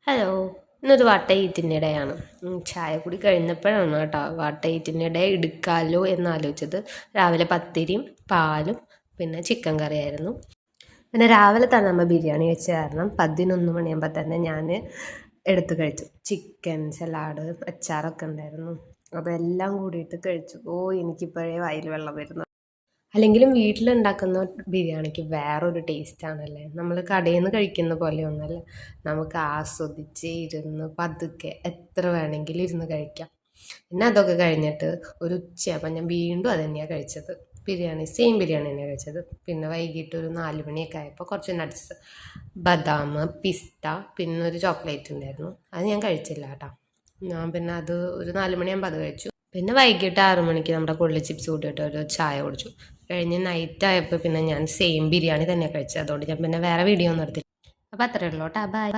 Hello, ഇന്നൊരു വട്ട ഈറ്റിൻ്റെ ഇടയാണ്. ചായ കൂടി കഴിഞ്ഞപ്പോഴാണ് കേട്ടോ വട്ട ഈറ്റിൻ്റെ ഇട എടുക്കാമല്ലോ എന്നാലോചിച്ചത്. രാവിലെ പത്തിരിയും പാലും പിന്നെ ചിക്കൻ കറിയായിരുന്നു. പിന്നെ രാവിലെ തന്നെ നമ്മൾ ബിരിയാണി വെച്ച കാരണം 11 മണിയാകുമ്പോൾ തന്നെ ഞാൻ എടുത്ത് കഴിച്ചു. ചിക്കൻ സലാഡ് അച്ചാറൊക്കെ ഉണ്ടായിരുന്നു. അതെല്ലാം കൂടിയിട്ട് കഴിച്ചു. എനിക്കിപ്പോഴേ വായിൽ വെള്ളം വരുന്നു. അല്ലെങ്കിലും വീട്ടിലുണ്ടാക്കുന്ന ബിരിയാണിക്ക് വേറൊരു ടേസ്റ്റാണല്ലേ. നമ്മൾ കടയിൽ നിന്ന് കഴിക്കുന്ന പോലെയൊന്നുമല്ല. നമുക്ക് ആസ്വദിച്ച് ഇരുന്ന് പതുക്കെ എത്ര വേണമെങ്കിലും ഇരുന്ന് കഴിക്കാം. പിന്നെ അതൊക്കെ കഴിഞ്ഞിട്ട് ഒരു ഉച്ചയാകുമ്പോൾ ഞാൻ വീണ്ടും അത് തന്നെയാണ് കഴിച്ചത്. സെയിം ബിരിയാണി തന്നെയാണ് കഴിച്ചത്. പിന്നെ വൈകിട്ട് ഒരു 4 മണിയൊക്കെ ആയപ്പോൾ കുറച്ച് നട്ട്സ്, ബദാം, പിസ്ത, പിന്നെ ഒരു ചോക്ലേറ്റ് ഉണ്ടായിരുന്നു. അത് ഞാൻ കഴിച്ചില്ല കേട്ടോ. ഞാൻ പിന്നെ അത് ഒരു 4 മണിയാകുമ്പോൾ അത് കഴിച്ചു. പിന്നെ വൈകിട്ട് 6 മണിക്ക് നമ്മുടെ കൊള്ളി ചിപ്സ് കൂട്ടിയിട്ട് ഒരു ചായ കുടിച്ചു. കഴിഞ്ഞ് നൈറ്റ് ആയപ്പോൾ പിന്നെ ഞാൻ സെയിം ബിരിയാണി തന്നെ കഴിച്ചത്. അതുകൊണ്ട് ഞാൻ പിന്നെ വേറെ വീഡിയോ ഒന്നും എടുത്തില്ല. അപ്പോൾ അത്രയേ ഉള്ളൂ കേട്ടോ. ബൈ.